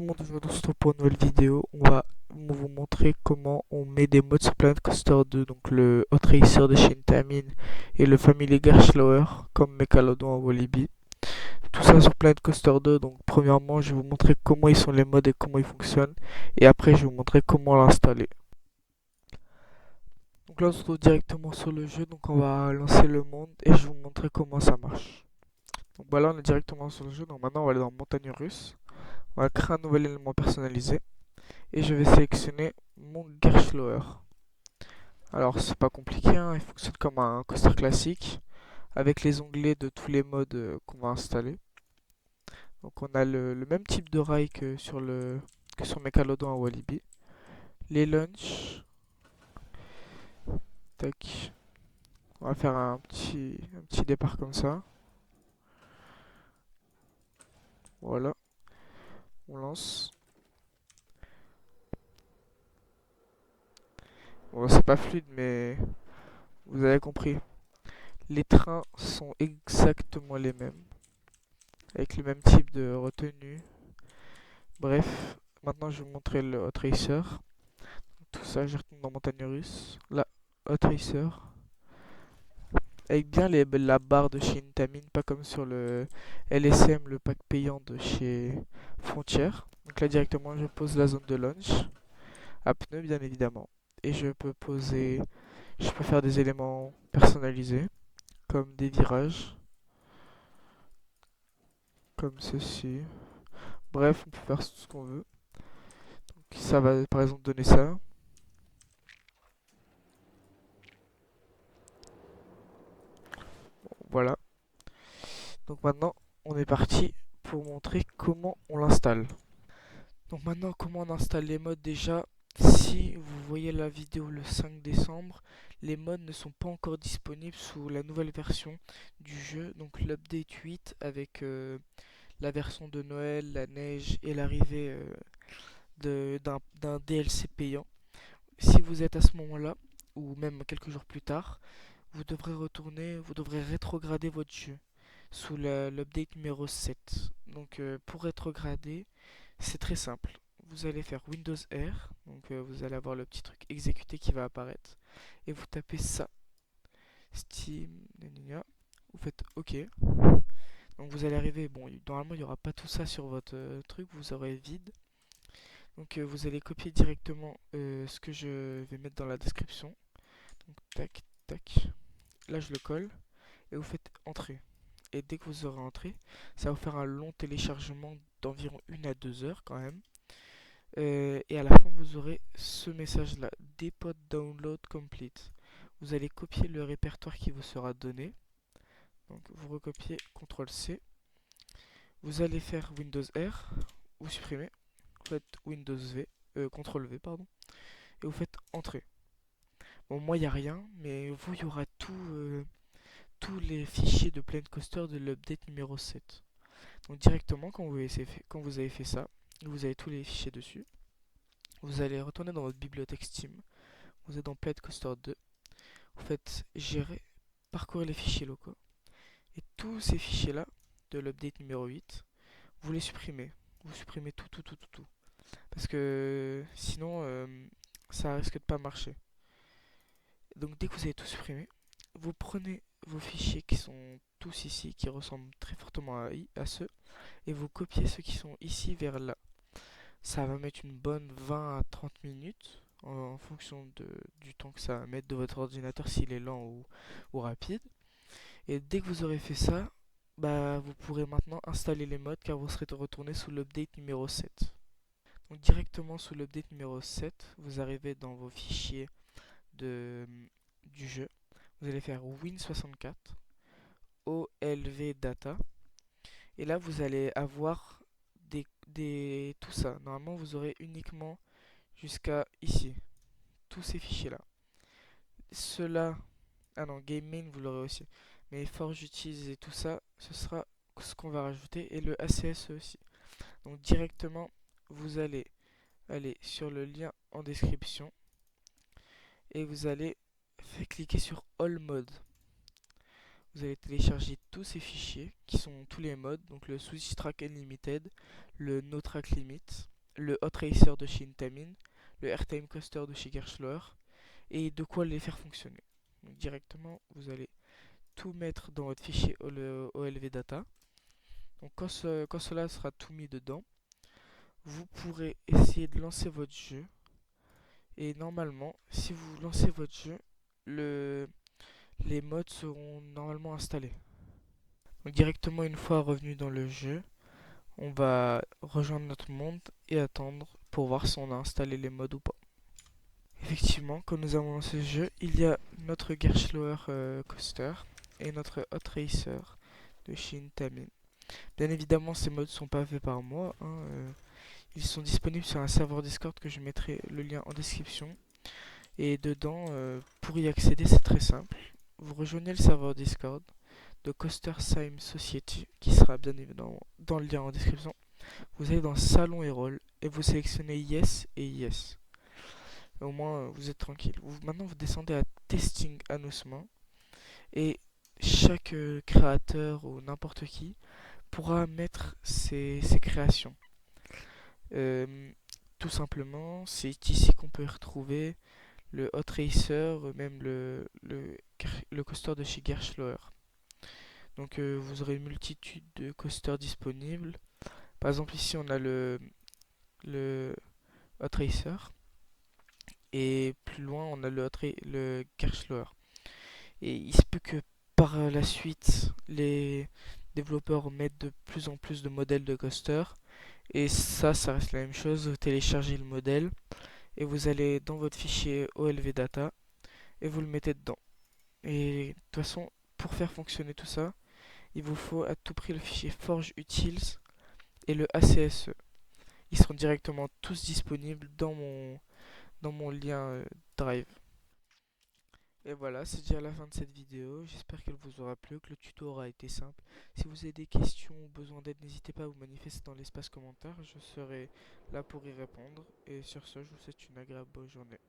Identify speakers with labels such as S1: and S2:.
S1: monde, je vous retrouve pour une nouvelle vidéo. On va vous montrer comment on met des mods sur Planet Coaster 2, donc le Hot Racer de chez Intamin et le Family Gerslauer comme Megalodon à Walibi. Tout ça sur Planet Coaster 2, donc premièrement je vais vous montrer comment ils sont les mods et comment ils fonctionnent, et après je vais vous montrer comment l'installer. Donc là on se retrouve directement sur le jeu, donc on va lancer le monde et je vais vous montrer comment ça marche. Donc voilà, on est directement sur le jeu, donc maintenant on va aller dans Montagne Russe. On va créer un nouvel élément personnalisé et je vais sélectionner mon Gerslauer. Alors c'est pas compliqué, hein, il fonctionne comme un coaster classique avec les onglets de tous les modes qu'on va installer. Donc on a le même type de rail que sur Megalodon à Walibi. Les launch, tac. On va faire un petit départ comme ça. Voilà, on lance. Bon, c'est pas fluide, mais vous avez compris. Les trains sont exactement les mêmes, avec le même type de retenue. Bref, maintenant je vais vous montrer le Hot Racer. Tout ça, je retourne dans Montagne Russe. Là, Hot Racer. Avec bien la barre de chez Intamin, pas comme sur le LSM, le pack payant de chez Frontier. Donc là directement je pose la zone de launch, à pneus bien évidemment. Et je peux faire des éléments personnalisés, comme des virages, comme ceci. Bref, on peut faire tout ce qu'on veut. Donc ça va par exemple donner ça. Voilà. Donc maintenant, on est parti pour montrer comment on l'installe. Donc maintenant, comment on installe les mods déjà? Si vous voyez la vidéo le 5 décembre, les mods ne sont pas encore disponibles sous la nouvelle version du jeu, donc l'update 8 avec la version de Noël, la neige et l'arrivée d'un DLC payant. Si vous êtes à ce moment-là, ou même quelques jours plus tard, vous devrez rétrograder votre jeu sous l'update numéro 7. Donc pour rétrograder, c'est très simple. Vous allez faire Windows R, donc vous allez avoir le petit truc exécuté qui va apparaître, et vous tapez ça, Steam, vous faites OK. Donc vous allez arriver, bon, normalement il n'y aura pas tout ça sur votre truc, vous aurez vide. Donc vous allez copier directement ce que je vais mettre dans la description. Donc tac, tac, là je le colle, et vous faites Entrée. Et dès que vous aurez entré, ça va vous faire un long téléchargement d'environ 1 à 2 heures quand même. Et à la fin, vous aurez ce message-là, Depot Download Complete. Vous allez copier le répertoire qui vous sera donné. Donc vous recopiez CTRL-C. Vous allez faire Windows R, vous supprimez, vous faites Windows V, CTRL-V, pardon, et vous faites Entrée. Bon, moi, il n'y a rien, mais vous, il y aura tous les fichiers de Planet Coaster de l'update numéro 7. Donc directement, quand vous avez fait ça, vous avez tous les fichiers dessus. Vous allez retourner dans votre bibliothèque Steam. Vous êtes dans Planet Coaster 2. Vous faites Gérer, parcourir les fichiers locaux. Et tous ces fichiers-là, de l'update numéro 8, vous les supprimez. Vous supprimez tout, tout, tout, tout, tout. Parce que sinon, ça risque de pas marcher. Donc dès que vous avez tout supprimé, vous prenez vos fichiers qui sont tous ici, qui ressemblent très fortement à ceux, et vous copiez ceux qui sont ici vers là. Ça va mettre une bonne 20 à 30 minutes en fonction du temps que ça va mettre de votre ordinateur, s'il est lent ou rapide. Et dès que vous aurez fait ça, bah, vous pourrez maintenant installer les mods car vous serez retourné sous l'update numéro 7. Donc directement sous l'update numéro 7, vous arrivez dans vos fichiers de, du jeu. Vous allez faire Win64, OLV Data. Et là, vous allez avoir tout ça. Normalement, vous aurez uniquement jusqu'à ici, tous ces fichiers-là. Ceux-là, ah non, Game Main, vous l'aurez aussi. Mais Forge Utilise et tout ça, ce sera ce qu'on va rajouter. Et le ACSE aussi. Donc directement, vous allez aller sur le lien en description. Et vous allez cliquer sur All Mode. Vous allez télécharger tous ces fichiers qui sont tous les modes, donc le Switch Track Unlimited, le No Track Limit. le Hot Racer de chez Intamin, le Airtime Coaster de chez Gerschler, et de quoi les faire fonctionner. Donc directement, vous allez tout mettre dans votre fichier OLV Data. Donc quand cela sera tout mis dedans, vous pourrez essayer de lancer votre jeu. Et normalement, si vous lancez votre jeu, les mods seront normalement installés. Donc directement une fois revenu dans le jeu, on va rejoindre notre monde et attendre pour voir si on a installé les mods ou pas. Effectivement, quand nous avons lancé le jeu, il y a notre Gerschloer Coaster et notre Hot Racer de chez Intamin. Bien évidemment, ces mods sont pas faits par moi, hein, ils sont disponibles sur un serveur Discord que je mettrai le lien en description. Et dedans, pour y accéder, c'est très simple. Vous rejoignez le serveur Discord de Coaster Sim Society, qui sera bien évidemment dans le lien en description. Vous allez dans Salon et Rôle et vous sélectionnez Yes et Yes. Au moins, vous êtes tranquille. Maintenant, vous descendez à Testing Announcement et chaque créateur ou n'importe qui pourra mettre ses créations. Euh, Tout simplement, c'est ici qu'on peut retrouver le Hot Racer, même le coaster de chez Gerschloer. Donc vous aurez une multitude de coasters disponibles. Par exemple ici on a le Hot Racer et plus loin on a le Gerschloer. Et il se peut que par la suite les développeurs mettent de plus en plus de modèles de coasters. Et ça reste la même chose. Vous téléchargez le modèle et vous allez dans votre fichier OLV Data et vous le mettez dedans. Et de toute façon, pour faire fonctionner tout ça, il vous faut à tout prix le fichier Forge Utils et le ACSE. Ils seront directement tous disponibles dans mon lien Drive. Et voilà, c'est déjà la fin de cette vidéo. J'espère qu'elle vous aura plu, que le tuto aura été simple. Si vous avez des questions ou besoin d'aide, n'hésitez pas à vous manifester dans l'espace commentaire. Je serai là pour y répondre. Et sur ce, je vous souhaite une agréable bonne journée.